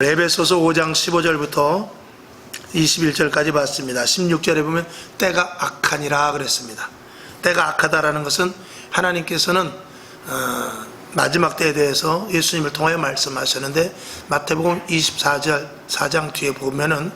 에베소서 5장 15절부터 21절까지 봤습니다. 16절에 보면 때가 악하니라 그랬습니다. 때가 악하다라는 것은 하나님께서는 마지막 때에 대해서 예수님을 통하여 말씀하셨는데, 마태복음 24절 4장 뒤에 보면은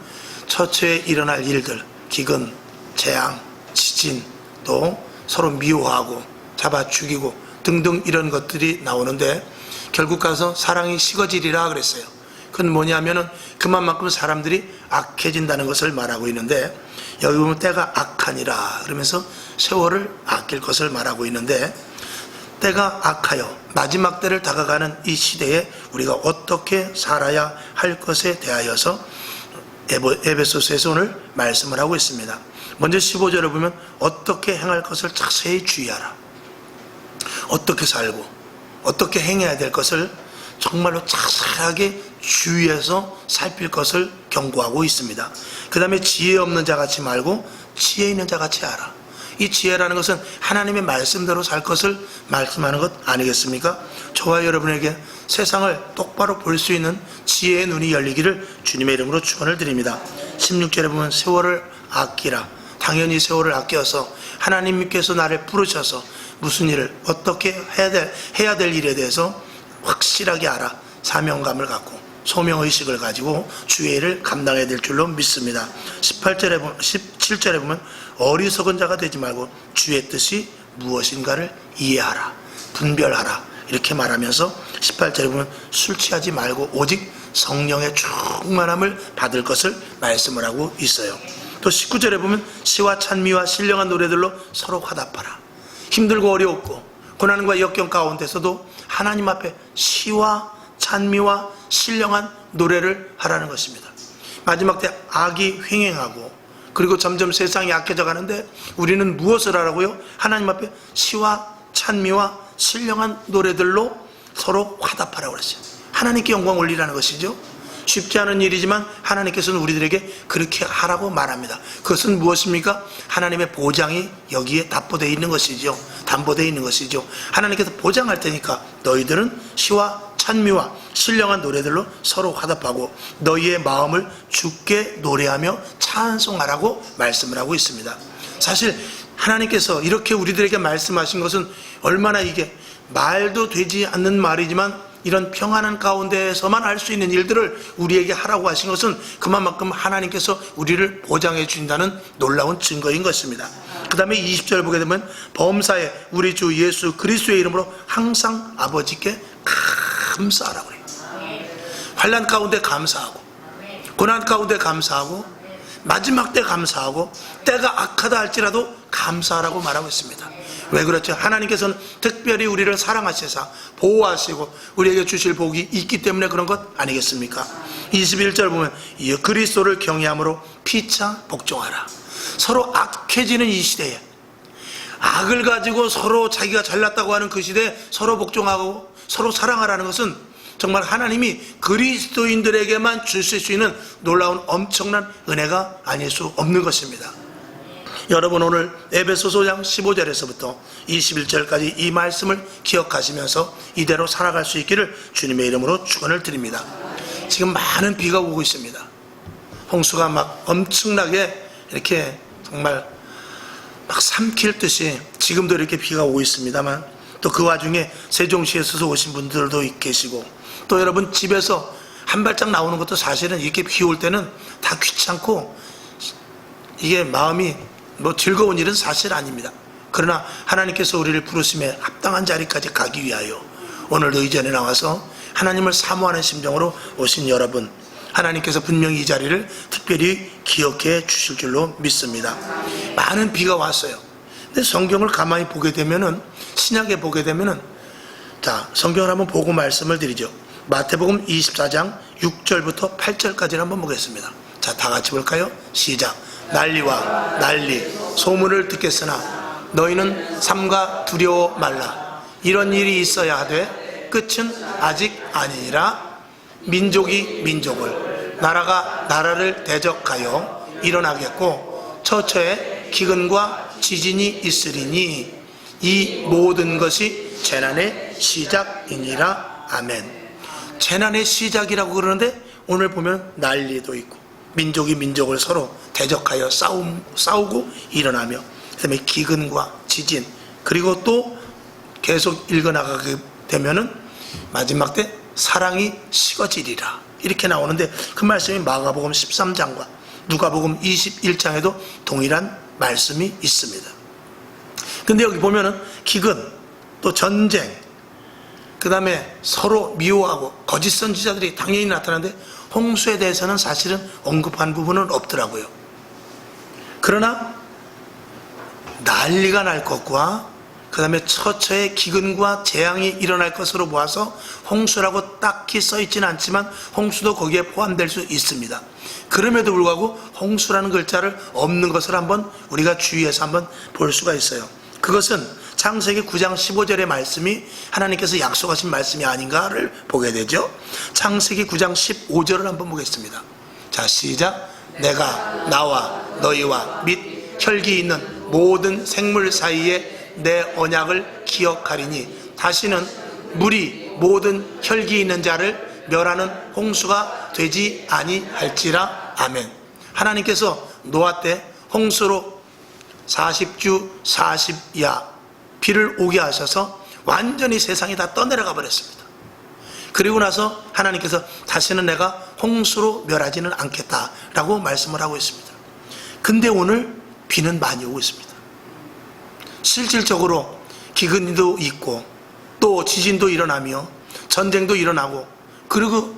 처처에 일어날 일들, 기근, 재앙, 지진, 또 서로 미워하고 잡아 죽이고 등등 이런 것들이 나오는데, 결국 가서 사랑이 식어지리라 그랬어요. 그건 뭐냐면은 그만큼 사람들이 악해진다는 것을 말하고 있는데, 여기 보면 때가 악하니라 그러면서 세월을 아낄 것을 말하고 있는데, 때가 악하여 마지막 때를 다가가는 이 시대에 우리가 어떻게 살아야 할 것에 대하여서 에베소서에서 오늘 말씀을 하고 있습니다. 먼저 15절을 보면 어떻게 행할 것을 자세히 주의하라. 어떻게 살고 어떻게 행해야 될 것을 정말로 자세하게 주의해서 살필 것을 경고하고 있습니다. 그 다음에 지혜 없는 자같이 말고 지혜 있는 자같이 하라. 이 지혜라는 것은 하나님의 말씀대로 살 것을 말씀하는 것 아니겠습니까? 저와 여러분에게 세상을 똑바로 볼 수 있는 지혜의 눈이 열리기를 주님의 이름으로 축원을 드립니다. 16절에 보면 세월을 아끼라. 당연히 세월을 아껴서 하나님께서 나를 부르셔서 무슨 일을 어떻게 해야 될 일에 대해서 확실하게 알아 사명감을 갖고 소명의식을 가지고 주의 일을 감당해야 될 줄로 믿습니다. 17절에 보면 어리석은 자가 되지 말고 주의 뜻이 무엇인가를 이해하라, 분별하라 이렇게 말하면서 18절에 보면 술 취하지 말고 오직 성령의 충만함을 받을 것을 말씀을 하고 있어요. 또 19절에 보면 시와 찬미와 신령한 노래들로 서로 화답하라. 힘들고 어려웠고 고난과 역경 가운데서도 하나님 앞에 시와 찬미와 신령한 노래를 하라는 것입니다. 마지막 때 악이 횡행하고 그리고 점점 세상이 약해져 가는데 우리는 무엇을 하라고요? 하나님 앞에 시와 찬미와 신령한 노래들로 서로 화답하라고 그랬어요. 하나님께 영광 올리라는 것이죠. 쉽지 않은 일이지만 하나님께서는 우리들에게 그렇게 하라고 말합니다. 그것은 무엇입니까? 하나님의 보장이 여기에 담보되어 있는 것이죠. 담보되어 있는 것이죠. 하나님께서 보장할 테니까 너희들은 시와 찬미와 신령한 노래들로 서로 화답하고 너희의 마음을 주께 노래하며 찬송하라고 말씀을 하고 있습니다. 사실 하나님께서 이렇게 우리들에게 말씀하신 것은 얼마나 이게 말도 되지 않는 말이지만 이런 평안한 가운데에서만 할 수 있는 일들을 우리에게 하라고 하신 것은 그만큼 하나님께서 우리를 보장해 주신다는 놀라운 증거인 것입니다. 그 다음에 20절 보게 되면 범사에 우리 주 예수 그리스도의 이름으로 항상 아버지께 감사하라고 그래요. 환난 가운데 감사하고 고난 가운데 감사하고 마지막 때 감사하고 때가 악하다 할지라도 감사하라고 말하고 있습니다. 왜 그렇죠? 하나님께서는 특별히 우리를 사랑하셔서 보호하시고 우리에게 주실 복이 있기 때문에 그런 것 아니겠습니까? 21절 보면 그리스도를 경외함으로 피차 복종하라. 서로 악해지는 이 시대에 악을 가지고 서로 자기가 잘났다고 하는 그 시대에 서로 복종하고 서로 사랑하라는 것은 정말 하나님이 그리스도인들에게만 주실 수 있는 놀라운 엄청난 은혜가 아닐 수 없는 것입니다. 여러분 오늘 에베소서 5장 15절에서부터 21절까지 이 말씀을 기억하시면서 이대로 살아갈 수 있기를 주님의 이름으로 축원을 드립니다. 지금 많은 비가 오고 있습니다. 홍수가 막 엄청나게 이렇게 정말 막 삼킬 듯이 지금도 이렇게 비가 오고 있습니다만, 또 그 와중에 세종시에서 오신 분들도 계시고, 또 여러분 집에서 한 발짝 나오는 것도 사실은 이렇게 비 올 때는 다 귀찮고 이게 마음이 즐거운 일은 사실 아닙니다. 그러나 하나님께서 우리를 부르심에 합당한 자리까지 가기 위하여 오늘 의전에 나와서 하나님을 사모하는 심정으로 오신 여러분, 하나님께서 분명히 이 자리를 특별히 기억해 주실 줄로 믿습니다. 많은 비가 왔어요. 근데 성경을 가만히 보게 되면은, 신약에 보게 되면은, 자, 성경을 한번 보고 말씀을 드리죠. 마태복음 24장 6절부터 8절까지를 한번 보겠습니다. 자, 다 같이 볼까요? 시작. 난리와 난리 소문을 듣겠으나 너희는 삼가 두려워 말라. 이런 일이 있어야 하되 끝은 아직 아니니라. 민족이 민족을, 나라가 나라를 대적하여 일어나겠고 처처에 기근과 지진이 있으리니 이 모든 것이 재난의 시작이니라. 아멘. 재난의 시작이라고 그러는데 오늘 보면 난리도 있고 민족이 민족을 서로 대적하여 싸우고 일어나며 그다음에 기근과 지진, 그리고 또 계속 읽어나가게 되면은 마지막 때 사랑이 식어지리라 이렇게 나오는데, 그 말씀이 마가복음 13장과 누가복음 21장에도 동일한 말씀이 있습니다. 근데 여기 보면은 기근, 또 전쟁, 그 다음에 서로 미워하고 거짓 선지자들이 당연히 나타나는데 홍수에 대해서는 사실은 언급한 부분은 없더라고요. 그러나 난리가 날 것과 그 다음에 처처의 기근과 재앙이 일어날 것으로 보아서 홍수라고 딱히 써있지는 않지만 홍수도 거기에 포함될 수 있습니다. 그럼에도 불구하고 홍수라는 글자를 없는 것을 한번 우리가 주의해서 한번 볼 수가 있어요. 그것은 창세기 9장 15절의 말씀이 하나님께서 약속하신 말씀이 아닌가를 보게 되죠. 창세기 9장 15절을 한번 보겠습니다. 자, 시작. 내가 나와 너희와 및 혈기 있는 모든 생물 사이에 내 언약을 기억하리니 다시는 물이 모든 혈기 있는 자를 멸하는 홍수가 되지 아니할지라. 아멘. 하나님께서 노아 때 홍수로 40주 40야 비를 오게 하셔서 완전히 세상이 다 떠내려가 버렸습니다. 그리고 나서 하나님께서 다시는 내가 홍수로 멸하지는 않겠다라고 말씀을 하고 있습니다. 근데 오늘 비는 많이 오고 있습니다. 실질적으로 기근도 있고 또 지진도 일어나며 전쟁도 일어나고 그리고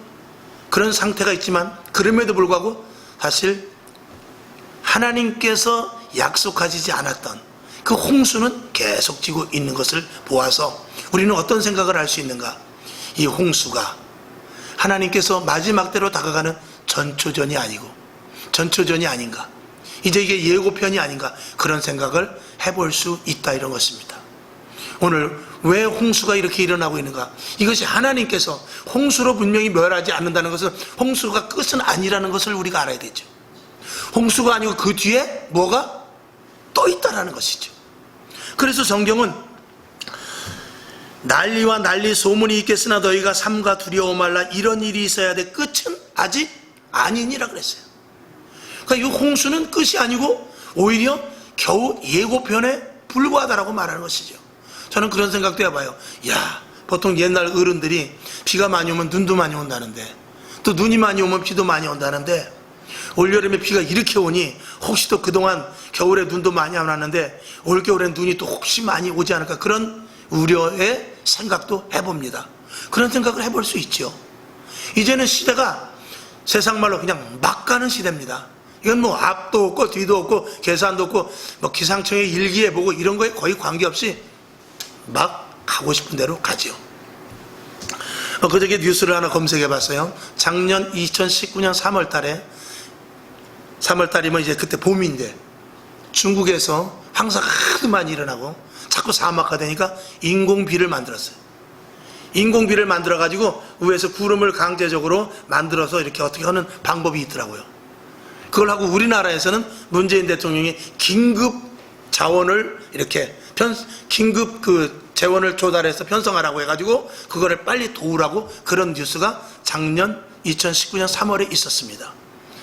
그런 상태가 있지만, 그럼에도 불구하고 사실 하나님께서 약속하시지 않았던 그 홍수는 계속 지고 있는 것을 보아서 우리는 어떤 생각을 할 수 있는가? 이 홍수가 하나님께서 마지막 때로 다가가는 전초전이 아니고 전초전이 아닌가, 이제 이게 예고편이 아닌가, 그런 생각을 해볼 수 있다, 이런 것입니다. 오늘 왜 홍수가 이렇게 일어나고 있는가? 이것이 하나님께서 홍수로 분명히 멸하지 않는다는 것은 홍수가 끝은 아니라는 것을 우리가 알아야 되죠. 홍수가 아니고 그 뒤에 뭐가 또 있다라는 것이죠. 그래서 성경은 난리와 난리 소문이 있겠으나 너희가 삼가 두려워 말라, 이런 일이 있어야 돼, 끝은 아직 아니니라 그랬어요. 그러니까 이 홍수는 끝이 아니고 오히려 겨우 예고편에 불과하다라고 말하는 것이죠. 저는 그런 생각도 해봐요. 야, 보통 옛날 어른들이 비가 많이 오면 눈도 많이 온다는데, 또 눈이 많이 오면 비도 많이 온다는데, 올여름에 비가 이렇게 오니 혹시 또 그동안 겨울에 눈도 많이 안 왔는데 올겨울엔 눈이 또 혹시 많이 오지 않을까, 그런 우려의 생각도 해봅니다. 그런 생각을 해볼 수 있죠. 이제는 시대가 세상 말로 그냥 막 가는 시대입니다. 이건 뭐 앞도 없고 뒤도 없고 계산도 없고 뭐 기상청의 일기에 보고 이런 거에 거의 관계없이 막 가고 싶은 대로 가죠. 그저께 뉴스를 하나 검색해 봤어요. 작년 2019년 3월 달이면 이제 그때 봄인데 중국에서 황사가 하도 많이 일어나고 자꾸 사막화 되니까 인공비를 만들었어요. 인공비를 만들어 가지고 위에서 구름을 강제적으로 만들어서 이렇게 어떻게 하는 방법이 있더라고요. 그걸 하고 우리나라에서는 문재인 대통령이 긴급 자원을 이렇게 긴급 그 재원을 조달해서 편성하라고 해가지고 그거를 빨리 도우라고, 그런 뉴스가 작년 2019년 3월에 있었습니다.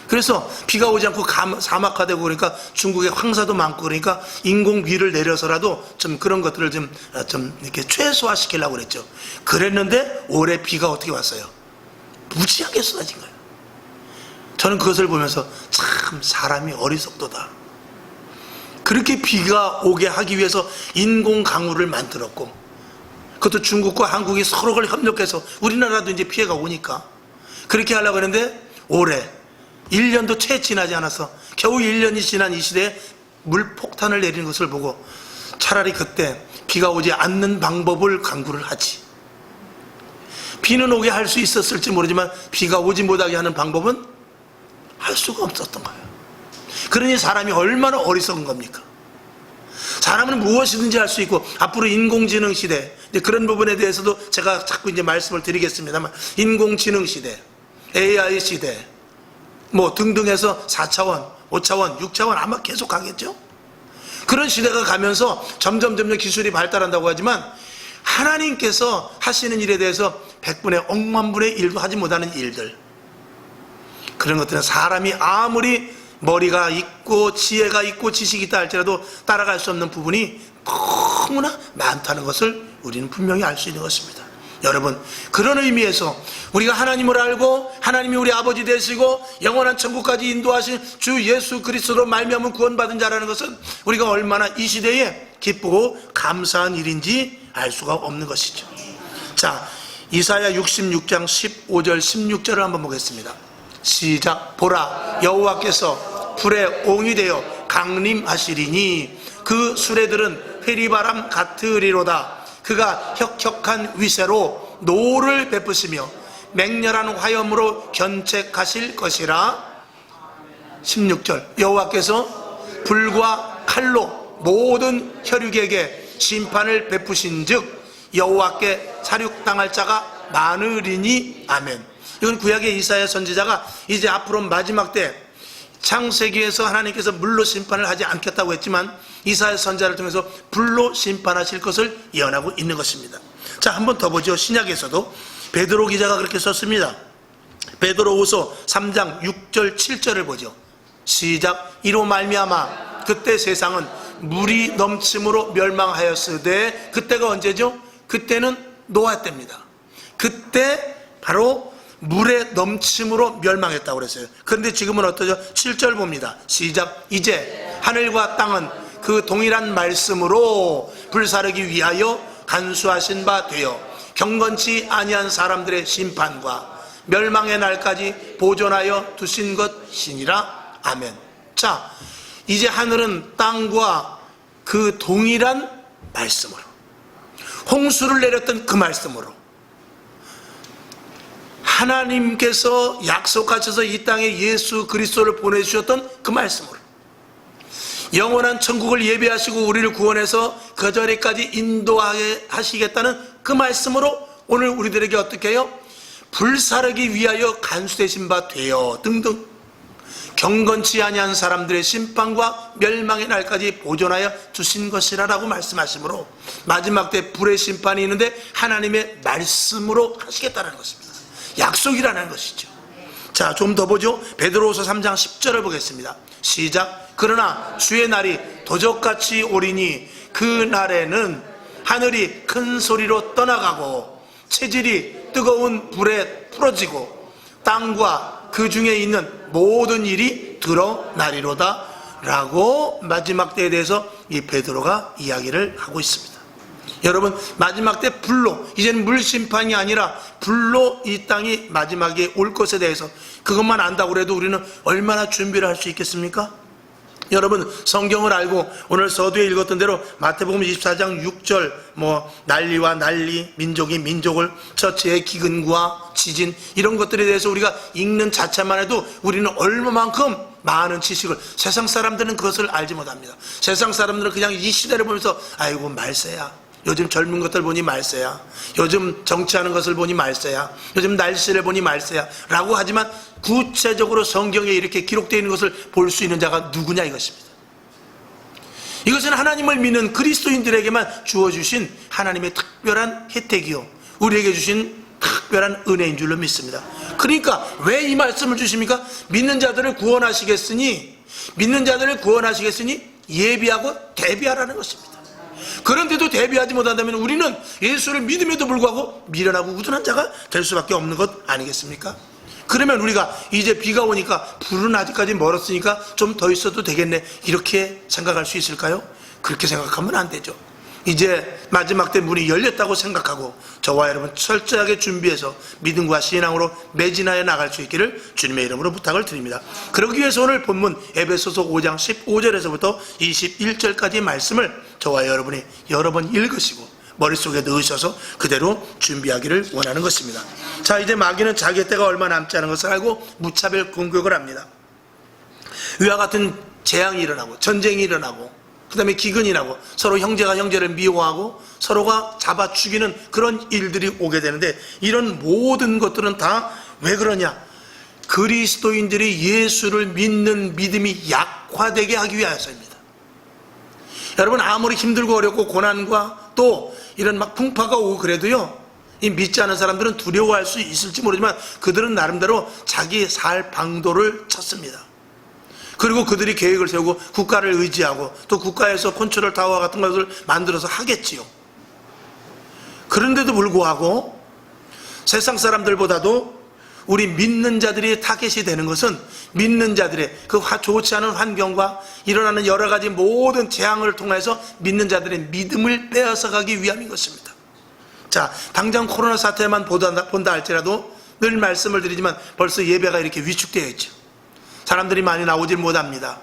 그래서 비가 오지 않고 사막화되고 그러니까 중국에 황사도 많고 그러니까 인공비를 내려서라도 좀 그런 것들을 좀 이렇게 최소화시키려고 그랬죠. 그랬는데 올해 비가 어떻게 왔어요? 무지하게 쏟아진 거예요. 저는 그것을 보면서 참 사람이 어리석도다. 그렇게 비가 오게 하기 위해서 인공 강우를 만들었고, 그것도 중국과 한국이 서로 협력해서 우리나라도 이제 피해가 오니까 그렇게 하려고 했는데 올해 1년도 채 지나지 않아서 겨우 1년이 지난 이 시대에 물폭탄을 내리는 것을 보고 차라리 그때 비가 오지 않는 방법을 강구를 하지, 비는 오게 할 수 있었을지 모르지만 비가 오지 못하게 하는 방법은 할 수가 없었던 거예요. 그러니 사람이 얼마나 어리석은 겁니까? 사람은 무엇이든지 할 수 있고, 앞으로 인공지능 시대, 이제 그런 부분에 대해서도 제가 자꾸 이제 말씀을 드리겠습니다만, 인공지능 시대, AI 시대, 뭐 등등 해서 4차원, 5차원, 6차원 아마 계속 가겠죠? 그런 시대가 가면서 점점 기술이 발달한다고 하지만 하나님께서 하시는 일에 대해서 100분의 억만분의 1도 하지 못하는 일들, 그런 것들은 사람이 아무리 머리가 있고 지혜가 있고 지식이 있다 할지라도 따라갈 수 없는 부분이 너무나 많다는 것을 우리는 분명히 알 수 있는 것입니다. 여러분, 그런 의미에서 우리가 하나님을 알고 하나님이 우리 아버지 되시고 영원한 천국까지 인도하신 주 예수 그리스도로 말미암아 구원받은 자라는 것은 우리가 얼마나 이 시대에 기쁘고 감사한 일인지 알 수가 없는 것이죠. 자, 이사야 66장 15절 16절을 한번 보겠습니다. 시작. 보라, 여호와께서 불에 옹이 되어 강림하시리니 그 수레들은 회리바람 같으리로다. 그가 혁혁한 위세로 노를 베푸시며 맹렬한 화염으로 견책하실 것이라. 16절. 여호와께서 불과 칼로 모든 혈육에게 심판을 베푸신 즉 여호와께 사륙당할 자가 많으리니. 아멘. 이건 구약의 이사야 선지자가 이제 앞으로 마지막 때 창세기에서 하나님께서 물로 심판을 하지 않겠다고 했지만 이사야 선지자를 통해서 불로 심판하실 것을 예언하고 있는 것입니다. 자, 한 번 더 보죠. 신약에서도 베드로 기자가 그렇게 썼습니다. 베드로후서 3장 6절 7절을 보죠. 시작. 이로 말미암아 그때 세상은 물이 넘침으로 멸망하였으되, 그때가 언제죠? 그때는 노아 때입니다. 그때 바로 물의 넘침으로 멸망했다고 그랬어요. 그런데 지금은 어떠죠? 7절 봅니다. 시작. 이제 하늘과 땅은 그 동일한 말씀으로 불사르기 위하여 간수하신 바 되어 경건치 아니한 사람들의 심판과 멸망의 날까지 보존하여 두신 것이니라. 아멘. 자, 이제 하늘은 땅과 그 동일한 말씀으로, 홍수를 내렸던 그 말씀으로, 하나님께서 약속하셔서 이 땅에 예수 그리스도를 보내주셨던 그 말씀으로, 영원한 천국을 예비하시고 우리를 구원해서 그 자리까지 인도하시겠다는 그 말씀으로 오늘 우리들에게 어떻게 해요? 불사르기 위하여 간수되신 바 되어 등등 경건치 아니한 사람들의 심판과 멸망의 날까지 보존하여 주신 것이라라고 말씀하시므로 마지막 때 불의 심판이 있는데 하나님의 말씀으로 하시겠다는 것입니다. 약속이라는 것이죠. 자, 좀 더 보죠. 베드로후서 3장 10절을 보겠습니다. 시작. 그러나 주의 날이 도적같이 오리니 그 날에는 하늘이 큰 소리로 떠나가고 체질이 뜨거운 불에 풀어지고 땅과 그 중에 있는 모든 일이 드러나리로다 라고 마지막 때에 대해서 이 베드로가 이야기를 하고 있습니다. 여러분, 마지막 때 불로, 이제는 물심판이 아니라 불로 이 땅이 마지막에 올 것에 대해서 그것만 안다고 해도 우리는 얼마나 준비를 할 수 있겠습니까? 여러분, 성경을 알고 오늘 서두에 읽었던 대로 마태복음 24장 6절 난리와 난리, 민족이 민족을, 처치의 기근과 지진, 이런 것들에 대해서 우리가 읽는 자체만 해도 우리는 얼마만큼 많은 지식을, 세상 사람들은 그것을 알지 못합니다. 세상 사람들은 그냥 이 시대를 보면서 아이고 말세야, 요즘 젊은 것들 보니 말세야, 요즘 정치하는 것을 보니 말세야, 요즘 날씨를 보니 말세야 라고 하지만 구체적으로 성경에 이렇게 기록되어 있는 것을 볼 수 있는 자가 누구냐 이것입니다. 이것은 하나님을 믿는 그리스도인들에게만 주어주신 하나님의 특별한 혜택이요, 우리에게 주신 특별한 은혜인 줄로 믿습니다. 그러니까 왜 이 말씀을 주십니까? 믿는 자들을 구원하시겠으니 예비하고 대비하라는 것입니다. 그런데도 대비하지 못한다면 우리는 예수를 믿음에도 불구하고 미련하고 우둔한 자가 될 수밖에 없는 것 아니겠습니까? 그러면 우리가 이제 비가 오니까 불은 아직까지 멀었으니까 좀 더 있어도 되겠네, 이렇게 생각할 수 있을까요? 그렇게 생각하면 안 되죠. 이제 마지막 때 문이 열렸다고 생각하고 저와 여러분 철저하게 준비해서 믿음과 신앙으로 매진하여 나갈 수 있기를 주님의 이름으로 부탁을 드립니다. 그러기 위해서 오늘 본문 에베소서 5장 15절에서부터 21절까지의 말씀을 저와 여러분이 여러 번 읽으시고 머릿속에 넣으셔서 그대로 준비하기를 원하는 것입니다. 자, 이제 마귀는 자기의 때가 얼마 남지 않은 것을 알고 무차별 공격을 합니다. 위와 같은 재앙이 일어나고 전쟁이 일어나고 그 다음에 기근이 나고 서로 형제가 형제를 미워하고 서로가 잡아 죽이는 그런 일들이 오게 되는데, 이런 모든 것들은 다 왜 그러냐? 그리스도인들이 예수를 믿는 믿음이 약화되게 하기 위해서입니다. 여러분, 아무리 힘들고 어렵고 고난과 또 이런 막 풍파가 오고 그래도요, 이 믿지 않은 사람들은 두려워할 수 있을지 모르지만 그들은 나름대로 자기 살 방도를 쳤습니다. 그리고 그들이 계획을 세우고 국가를 의지하고 또 국가에서 컨트롤 타워 같은 것을 만들어서 하겠지요. 그런데도 불구하고 세상 사람들보다도 우리 믿는 자들이 타겟이 되는 것은 믿는 자들의 그 좋지 않은 환경과 일어나는 여러 가지 모든 재앙을 통해서 믿는 자들의 믿음을 빼앗아가기 위함인 것입니다. 자, 당장 코로나 사태만 본다 할지라도 늘 말씀을 드리지만 벌써 예배가 이렇게 위축되어 있죠. 사람들이 많이 나오질 못합니다.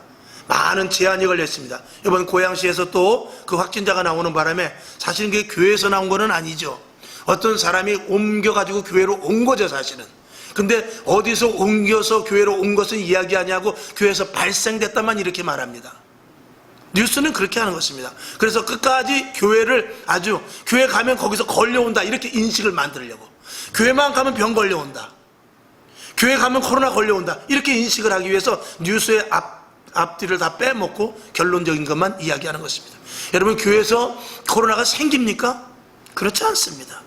많은 제한이 걸렸습니다. 이번 고양시에서 또 그 확진자가 나오는 바람에 사실은 그게 교회에서 나온 건 아니죠. 어떤 사람이 옮겨가지고 교회로 온 거죠, 사실은. 근데 어디서 옮겨서 교회로 온 것은 이야기하냐고 교회에서 발생됐다만 이렇게 말합니다. 뉴스는 그렇게 하는 것입니다. 그래서 끝까지 교회를 아주 교회 가면 거기서 걸려온다 이렇게 인식을 만들려고, 교회만 가면 병 걸려온다, 교회 가면 코로나 걸려온다 이렇게 인식을 하기 위해서 뉴스의 앞뒤를 다 빼먹고 결론적인 것만 이야기하는 것입니다. 여러분, 교회에서 코로나가 생깁니까? 그렇지 않습니다.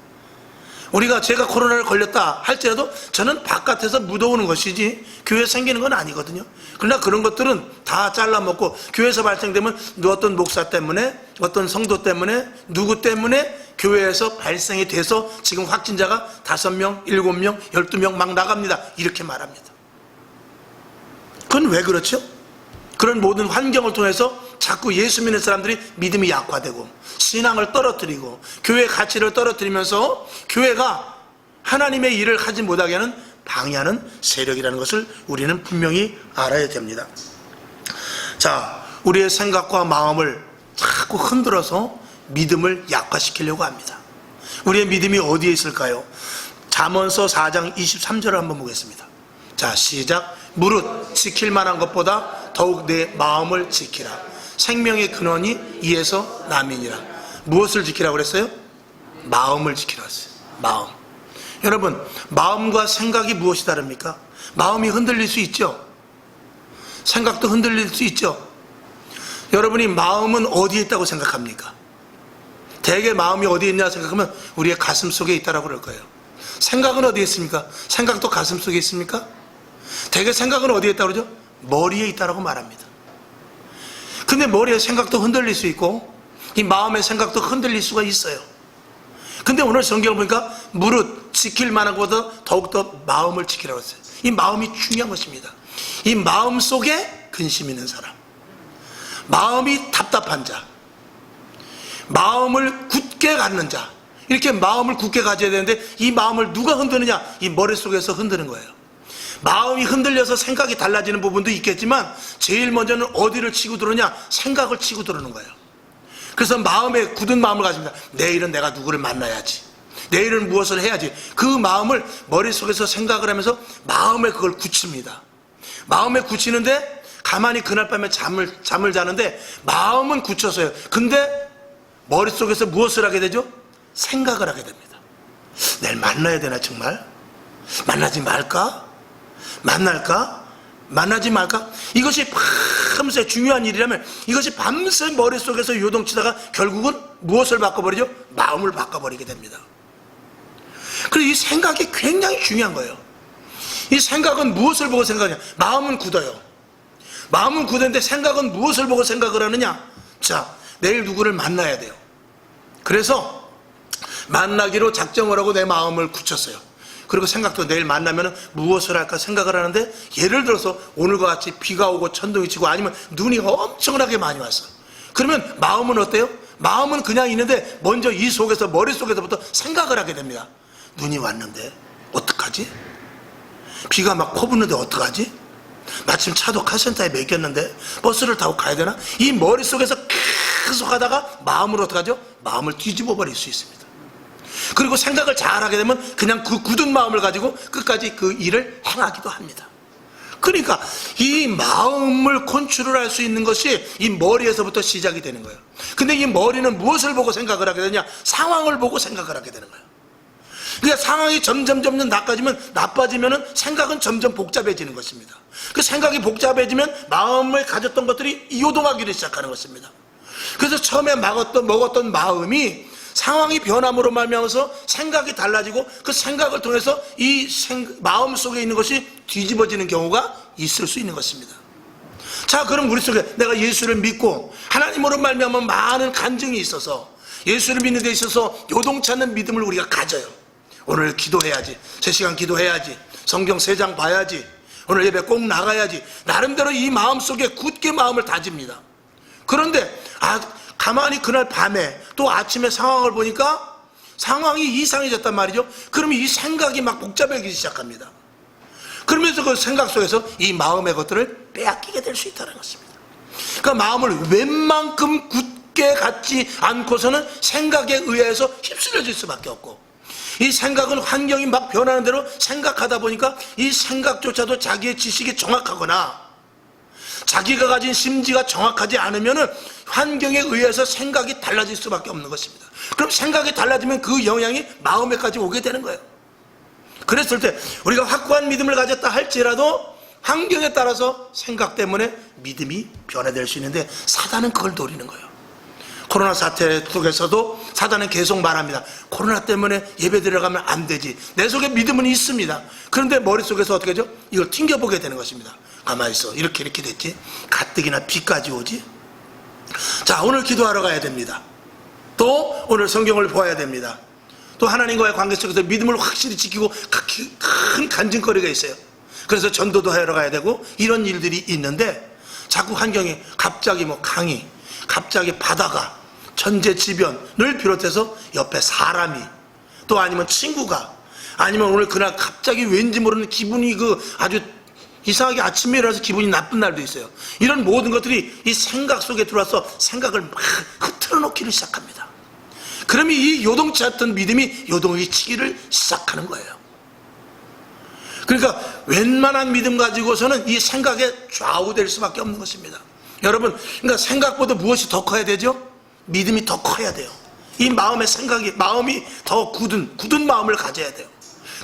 제가 코로나를 걸렸다 할지라도 저는 바깥에서 묻어오는 것이지 교회에 생기는 건 아니거든요. 그러나 그런 것들은 다 잘라먹고 교회에서 발생되면 어떤 목사 때문에, 어떤 성도 때문에, 누구 때문에 교회에서 발생이 돼서 지금 확진자가 5명, 7명, 12명 막 나갑니다 이렇게 말합니다. 그건 왜 그렇죠? 그런 모든 환경을 통해서 자꾸 예수 믿는 사람들이 믿음이 약화되고 신앙을 떨어뜨리고 교회의 가치를 떨어뜨리면서 교회가 하나님의 일을 하지 못하게 하는 방해하는 세력이라는 것을 우리는 분명히 알아야 됩니다. 자, 우리의 생각과 마음을 자꾸 흔들어서 믿음을 약화시키려고 합니다. 우리의 믿음이 어디에 있을까요? 잠언서 4장 23절을 한번 보겠습니다. 자, 시작. 무릇 지킬 만한 것보다 더욱 내 마음을 지키라. 생명의 근원이 이에서 남이니라. 무엇을 지키라고 그랬어요? 마음을 지키라고 했어요. 마음. 여러분, 마음과 생각이 무엇이 다릅니까? 마음이 흔들릴 수 있죠. 생각도 흔들릴 수 있죠. 여러분이 마음은 어디에 있다고 생각합니까? 대개 마음이 어디에 있냐 생각하면 우리의 가슴 속에 있다고 그럴 거예요. 생각은 어디에 있습니까? 생각도 가슴 속에 있습니까? 대개 생각은 어디에 있다고 그러죠? 머리에 있다고 말합니다. 근데 머리의 생각도 흔들릴 수 있고 이 마음의 생각도 흔들릴 수가 있어요. 근데 오늘 성경을 보니까 무릇 지킬 만한 것보다 더욱더 마음을 지키라고 했어요. 이 마음이 중요한 것입니다. 이 마음 속에 근심 있는 사람, 마음이 답답한 자, 마음을 굳게 갖는 자, 이렇게 마음을 굳게 가져야 되는데 이 마음을 누가 흔드느냐? 이 머릿속에서 흔드는 거예요. 마음이 흔들려서 생각이 달라지는 부분도 있겠지만 제일 먼저는 어디를 치고 들어오냐? 생각을 치고 들어오는 거예요. 그래서 마음에 굳은 마음을 가집니다. 내일은 내가 누구를 만나야지, 내일은 무엇을 해야지. 그 마음을 머릿속에서 생각을 하면서 마음에 그걸 굳힙니다. 마음에 굳히는데 가만히 그날 밤에 잠을 자는데 마음은 굳혔어요. 근데 머릿속에서 무엇을 하게 되죠? 생각을 하게 됩니다. 내일 만나야 되나 정말? 만나지 말까? 만날까? 만나지 말까? 이것이 밤새 중요한 일이라면 이것이 밤새 머릿속에서 요동치다가 결국은 무엇을 바꿔버리죠? 마음을 바꿔버리게 됩니다. 그래서 이 생각이 굉장히 중요한 거예요. 이 생각은 무엇을 보고 생각하냐? 마음은 굳어요. 마음은 굳었는데 생각은 무엇을 보고 생각을 하느냐? 자, 내일 누구를 만나야 돼요. 그래서 만나기로 작정을 하고 내 마음을 굳혔어요. 그리고 생각도 내일 만나면 무엇을 할까 생각을 하는데, 예를 들어서 오늘과 같이 비가 오고 천둥이 치고 아니면 눈이 엄청나게 많이 왔어. 그러면 마음은 어때요? 마음은 그냥 있는데 먼저 이 속에서, 머릿속에서부터 생각을 하게 됩니다. 눈이 왔는데 어떡하지? 비가 막 퍼붓는데 어떡하지? 마침 차도 카센터에 맡겼는데 버스를 타고 가야 되나? 이 머릿속에서 계속 하다가 마음을 어떡하죠? 마음을 뒤집어 버릴 수 있습니다. 그리고 생각을 잘 하게 되면 그냥 그 굳은 마음을 가지고 끝까지 그 일을 행하기도 합니다. 그러니까 이 마음을 컨트롤할 수 있는 것이 이 머리에서부터 시작이 되는 거예요. 근데 이 머리는 무엇을 보고 생각을 하게 되냐? 상황을 보고 생각을 하게 되는 거예요. 그러니까 상황이 점점 나빠지면 생각은 점점 복잡해지는 것입니다. 그 생각이 복잡해지면 마음을 가졌던 것들이 요동하기를 시작하는 것입니다. 그래서 처음에 먹었던 마음이 상황이 변함으로 말미암아서 생각이 달라지고 그 생각을 통해서 이 마음 속에 있는 것이 뒤집어지는 경우가 있을 수 있는 것입니다. 자, 그럼 우리 속에 내가 예수를 믿고 하나님으로 말미암아 많은 간증이 있어서 예수를 믿는 데 있어서 요동치 않는 믿음을 우리가 가져요. 오늘 기도해야지, 3시간 기도해야지, 성경 3장 봐야지, 오늘 예배 꼭 나가야지, 나름대로 이 마음속에 굳게 마음을 다집니다. 그런데 가만히 그날 밤에 또 아침에 상황을 보니까 상황이 이상해졌단 말이죠. 그러면 이 생각이 막 복잡해지기 시작합니다. 그러면서 그 생각 속에서 이 마음의 것들을 빼앗기게 될 수 있다는 것입니다. 그 마음을 웬만큼 굳게 갖지 않고서는 생각에 의해서 휩쓸려질 수밖에 없고, 이 생각은 환경이 막 변하는 대로 생각하다 보니까 이 생각조차도 자기의 지식이 정확하거나 자기가 가진 심지가 정확하지 않으면 환경에 의해서 생각이 달라질 수밖에 없는 것입니다. 그럼 생각이 달라지면 그 영향이 마음에까지 오게 되는 거예요. 그랬을 때 우리가 확고한 믿음을 가졌다 할지라도 환경에 따라서 생각 때문에 믿음이 변화될 수 있는데, 사단은 그걸 노리는 거예요. 코로나 사태 속에서도 사단은 계속 말합니다. 코로나 때문에 예배 들어가면 안 되지. 내 속에 믿음은 있습니다. 그런데 머릿속에서 어떻게 하죠? 이걸 튕겨보게 되는 것입니다. 가만히 있어, 이렇게 됐지, 가뜩이나 비까지 오지. 자, 오늘 기도하러 가야 됩니다. 또 오늘 성경을 보아야 됩니다. 또 하나님과의 관계 속에서 믿음을 확실히 지키고 큰 간증거리가 있어요. 그래서 전도도 하러 가야 되고 이런 일들이 있는데, 자꾸 환경이 갑자기 강이, 갑자기 바다가, 천재지변을 비롯해서 옆에 사람이, 또 아니면 친구가, 아니면 오늘 그날 갑자기 왠지 모르는 기분이 아주 이상하게 아침에 일어나서 기분이 나쁜 날도 있어요. 이런 모든 것들이 이 생각 속에 들어와서 생각을 막 흐트러 놓기를 시작합니다. 그러면 이 요동치 않던 믿음이 요동이 치기를 시작하는 거예요. 그러니까 웬만한 믿음 가지고서는 이 생각에 좌우될 수밖에 없는 것입니다. 여러분, 그러니까 생각보다 무엇이 더 커야 되죠? 믿음이 더 커야 돼요. 이 마음의 생각이, 마음이 더 굳은 마음을 가져야 돼요.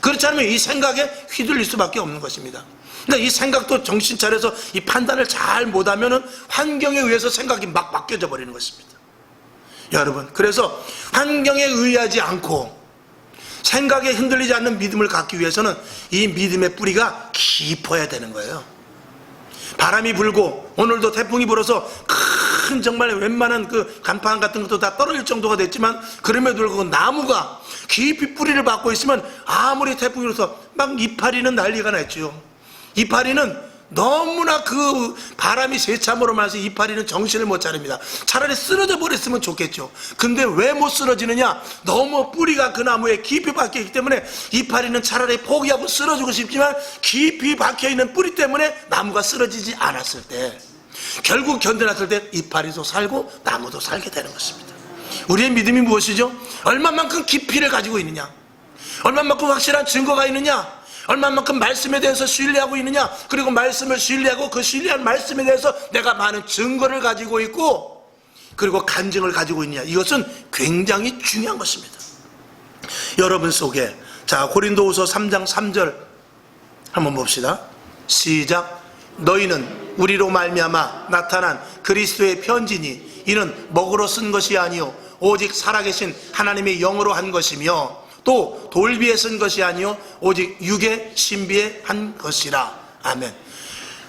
그렇지 않으면 이 생각에 휘둘릴 수밖에 없는 것입니다. 그러니까 이 생각도 정신 차려서 이 판단을 잘 못하면은 환경에 의해서 생각이 막 바뀌어져 버리는 것입니다. 여러분, 그래서 환경에 의하지 않고 생각에 흔들리지 않는 믿음을 갖기 위해서는 이 믿음의 뿌리가 깊어야 되는 거예요. 바람이 불고 오늘도 태풍이 불어서 큰 정말 웬만한 간판 같은 것도 다 떨어질 정도가 됐지만, 그럼에도 불구하고 나무가 깊이 뿌리를 받고 있으면 아무리 태풍이 불어서 막 이파리는 난리가 났죠. 이파리는 너무나 바람이 세참으로 말해서 이파리는 정신을 못 차립니다. 차라리 쓰러져 버렸으면 좋겠죠. 근데 왜 못 쓰러지느냐? 너무 뿌리가 그 나무에 깊이 박혀있기 때문에 이파리는 차라리 포기하고 쓰러지고 싶지만, 깊이 박혀있는 뿌리 때문에 나무가 쓰러지지 않았을 때, 결국 견뎌놨을 때 이파리도 살고 나무도 살게 되는 것입니다. 우리의 믿음이 무엇이죠? 얼마만큼 깊이를 가지고 있느냐, 얼마만큼 확실한 증거가 있느냐, 얼마만큼 말씀에 대해서 신뢰하고 있느냐, 그리고 말씀을 신뢰하고 그 신뢰한 말씀에 대해서 내가 많은 증거를 가지고 있고 그리고 간증을 가지고 있느냐, 이것은 굉장히 중요한 것입니다. 여러분 속에, 자, 고린도후서 3장 3절 한번 봅시다. 시작. 너희는 우리로 말미암아 나타난 그리스도의 편지니 이는 먹으로 쓴 것이 아니요 오직 살아계신 하나님의 영으로 한 것이며 또 돌비에 쓴 것이 아니요 오직 육의 신비에 한 것이라. 아멘.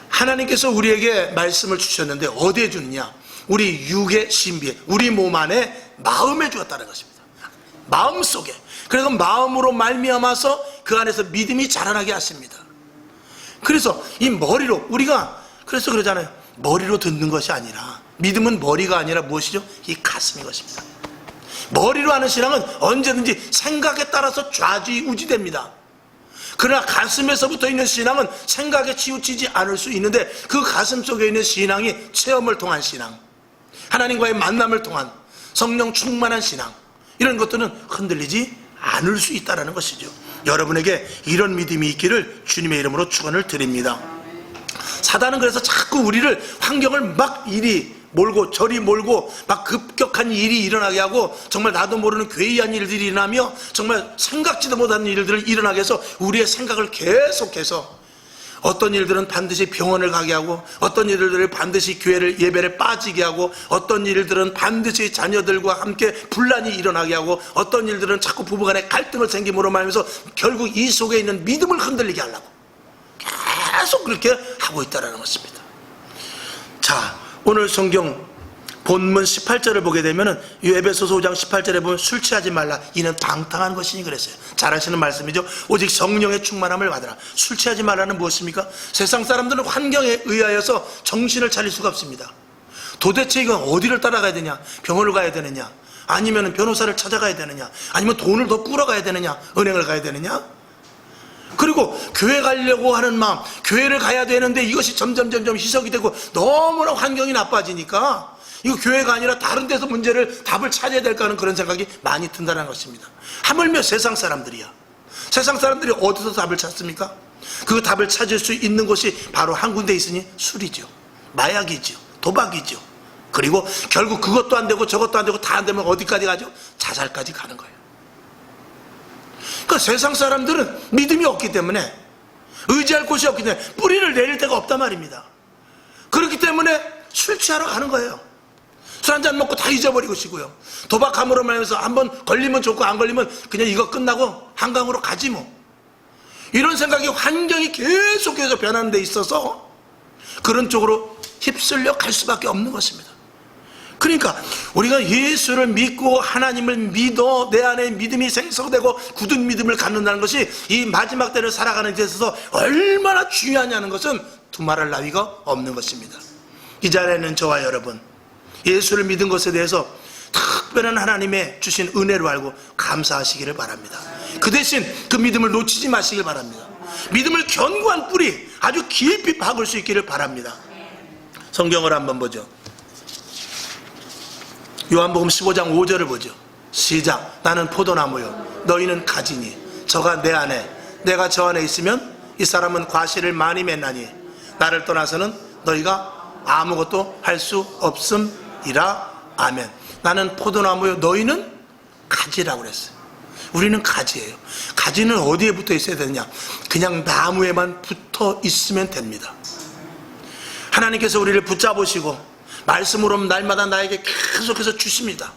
하나님께서 우리에게 말씀을 주셨는데 어디에 주느냐? 우리 육의 신비에, 우리 몸 안에 마음에 주었다는 것입니다. 마음속에. 그래서 마음으로 말미암아서 그 안에서 믿음이 자라나게 하십니다. 그래서 이 머리로, 우리가 그래서 그러잖아요. 머리로 듣는 것이 아니라, 믿음은 머리가 아니라 무엇이죠? 이 가슴인 것입니다. 머리로 하는 신앙은 언제든지 생각에 따라서 좌지우지됩니다. 그러나 가슴에서부터 있는 신앙은 생각에 치우치지 않을 수 있는데, 그 가슴 속에 있는 신앙이 체험을 통한 신앙, 하나님과의 만남을 통한 성령 충만한 신앙, 이런 것들은 흔들리지 않을 수 있다는 것이죠. 여러분에게 이런 믿음이 있기를 주님의 이름으로 축원을 드립니다. 사단은 그래서 자꾸 우리를 환경을 막 이리 몰고 저리 몰고 막 급격한 일이 일어나게 하고, 정말 나도 모르는 괴이한 일들이 일어나며 정말 생각지도 못한 일들을 일어나게 해서 우리의 생각을 계속해서 어떤 일들은 반드시 병원을 가게 하고, 어떤 일들은 반드시 예배를 빠지게 하고, 어떤 일들은 반드시 자녀들과 함께 분란이 일어나게 하고, 어떤 일들은 자꾸 부부간에 갈등을 생김으로 말하면서 결국 이 속에 있는 믿음을 흔들리게 하려고 계속 그렇게 하고 있다는 것입니다. 자, 오늘 성경 본문 18절을 보게 되면은 에베소서 5장 18절에 보면 술 취하지 말라, 이는 방탕한 것이니 그랬어요. 잘 아시는 말씀이죠. 오직 성령의 충만함을 받으라. 술 취하지 말라는 무엇입니까? 세상 사람들은 환경에 의하여서 정신을 차릴 수가 없습니다. 도대체 이건 어디를 따라가야 되냐? 병원을 가야 되느냐? 아니면 변호사를 찾아가야 되느냐? 아니면 돈을 더 꾸러가야 되느냐? 은행을 가야 되느냐? 그리고 교회 가려고 하는 마음, 교회를 가야 되는데 이것이 점점 희석이 되고 너무나 환경이 나빠지니까 이거 교회가 아니라 다른 데서 답을 찾아야 될까 하는 그런 생각이 많이 든다는 것입니다. 하물며 세상 사람들이야. 세상 사람들이 어디서 답을 찾습니까? 그 답을 찾을 수 있는 곳이 바로 한 군데 있으니 술이죠, 마약이죠, 도박이죠. 그리고 결국 그것도 안 되고 저것도 안 되고 다 안 되면 어디까지 가죠? 자살까지 가는 거예요. 그러니까 세상 사람들은 믿음이 없기 때문에, 의지할 곳이 없기 때문에 뿌리를 내릴 데가 없단 말입니다. 그렇기 때문에 술 취하러 가는 거예요. 술 한잔 먹고 다 잊어버리고 쉬고요. 도박함으로 말해서 한번 걸리면 좋고 안 걸리면 그냥 이거 끝나고 한강으로 가지 뭐. 이런 생각이 환경이 계속해서 변하는 데 있어서 그런 쪽으로 휩쓸려 갈 수밖에 없는 것입니다. 그러니까 우리가 예수를 믿고 하나님을 믿어 내 안에 믿음이 생성되고 굳은 믿음을 갖는다는 것이 이 마지막 때를 살아가는 데 있어서 얼마나 중요하냐는 것은 두말할 나위가 없는 것입니다. 이 자리에는 저와 여러분, 예수를 믿은 것에 대해서 특별한 하나님의 주신 은혜로 알고 감사하시기를 바랍니다. 그 대신 그 믿음을 놓치지 마시길 바랍니다. 믿음을 견고한 뿌리 아주 깊이 박을 수 있기를 바랍니다. 성경을 한번 보죠. 요한복음 15장 5절을 보죠. 시작. 나는 포도나무요 너희는 가지니 저가 내 안에 내가 저 안에 있으면 이 사람은 과실을 많이 맺나니 나를 떠나서는 너희가 아무것도 할 수 없음이라. 아멘. 나는 포도나무요 너희는 가지라고 그랬어요. 우리는 가지예요. 가지는 어디에 붙어 있어야 되느냐? 그냥 나무에만 붙어 있으면 됩니다. 하나님께서 우리를 붙잡으시고 말씀으로 날마다 나에게 계속해서 주십니다.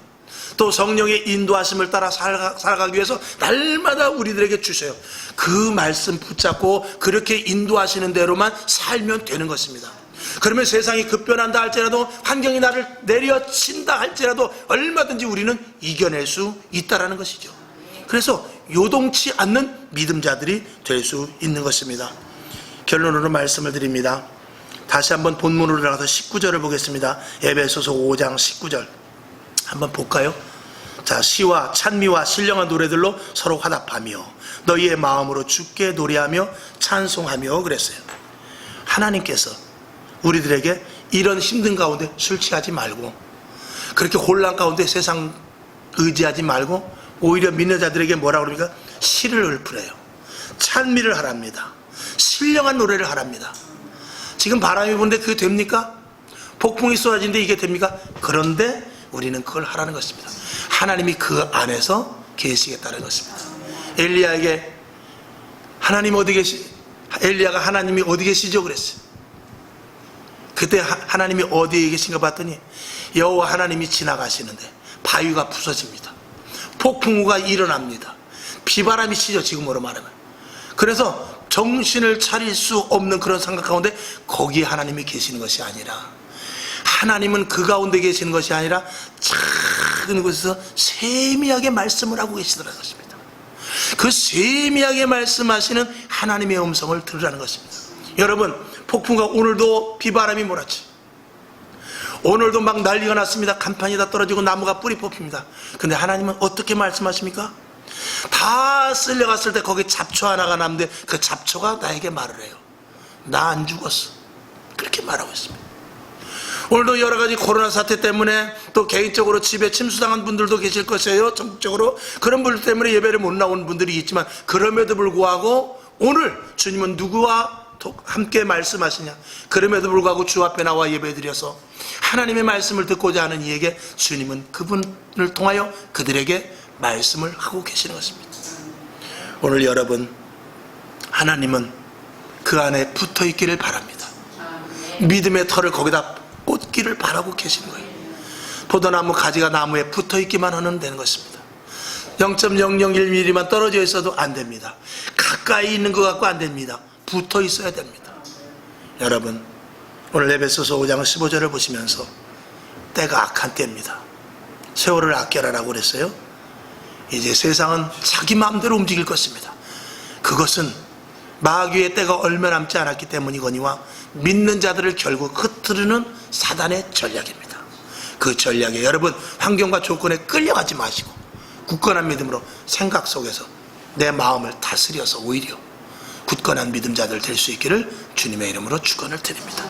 또 성령의 인도하심을 따라 살아가기 위해서 날마다 우리들에게 주셔요. 그 말씀 붙잡고 그렇게 인도하시는 대로만 살면 되는 것입니다. 그러면 세상이 급변한다 할지라도, 환경이 나를 내려친다 할지라도 얼마든지 우리는 이겨낼 수 있다는 것이죠. 그래서 요동치 않는 믿음자들이 될 수 있는 것입니다. 결론으로 말씀을 드립니다. 다시 한번 본문으로 들어가서 19절을 보겠습니다. 에베소서 5장 19절 한번 볼까요? 자, 시와 찬미와 신령한 노래들로 서로 화답하며 너희의 마음으로 주께 노래하며 찬송하며 그랬어요. 하나님께서 우리들에게 이런 힘든 가운데 술 취하지 말고, 그렇게 혼란 가운데 세상 의지하지 말고 오히려 믿는 자들에게 뭐라고 그럽니까? 시를 읊으래요. 찬미를 하랍니다. 신령한 노래를 하랍니다. 지금 바람이 부는데 그게 됩니까? 폭풍이 쏟아지는데 이게 됩니까? 그런데 우리는 그걸 하라는 것입니다. 하나님이 그 안에서 계시겠다는 것입니다. 엘리야에게 하나님 어디 엘리야가 하나님이 어디 계시죠? 그랬어요. 그때 하나님이 어디에 계신가 봤더니 여호와 하나님이 지나가시는데 바위가 부서집니다. 폭풍우가 일어납니다. 비바람이 치죠, 지금으로 말하면. 그래서 정신을 차릴 수 없는 그런 상황 가운데 거기에 하나님이 계시는 것이 아니라, 하나님은 그 가운데 계시는 것이 아니라 작은 곳에서 세미하게 말씀을 하고 계시더라는 것입니다. 그 세미하게 말씀하시는 하나님의 음성을 들으라는 것입니다. 여러분, 폭풍과 오늘도 비바람이 몰았지. 오늘도 막 난리가 났습니다. 간판이 다 떨어지고 나무가 뿌리 뽑힙니다. 근데 하나님은 어떻게 말씀하십니까? 다 쓸려갔을 때 거기 잡초 하나가 남는데 그 잡초가 나에게 말을 해요. 나 안 죽었어. 그렇게 말하고 있습니다. 오늘도 여러 가지 코로나 사태 때문에 또 개인적으로 집에 침수당한 분들도 계실 것이에요. 전국적으로 그런 분들 때문에 예배를 못 나오는 분들이 있지만, 그럼에도 불구하고 오늘 주님은 누구와 함께 말씀하시냐? 그럼에도 불구하고 주 앞에 나와 예배드려서 하나님의 말씀을 듣고자 하는 이에게 주님은 그분을 통하여 그들에게 말씀을 하고 계시는 것입니다. 오늘 여러분, 하나님은 그 안에 붙어 있기를 바랍니다. 믿음의 털을 거기다 꽂기를 바라고 계시는 거예요. 포도나무 가지가 나무에 붙어 있기만 하면 되는 것입니다. 0.001mm만 떨어져 있어도 안 됩니다. 가까이 있는 것 같고 안 됩니다. 붙어 있어야 됩니다. 여러분, 오늘 에베소서 5장 15절을 보시면서 때가 악한 때입니다. 세월을 아껴라라고 그랬어요. 이제 세상은 자기 마음대로 움직일 것입니다. 그것은 마귀의 때가 얼마 남지 않았기 때문이거니와 믿는 자들을 결국 흩트르는 사단의 전략입니다. 그 전략에 여러분 환경과 조건에 끌려가지 마시고 굳건한 믿음으로 생각 속에서 내 마음을 다스려서 오히려 굳건한 믿음자들 될 수 있기를 주님의 이름으로 축원을 드립니다.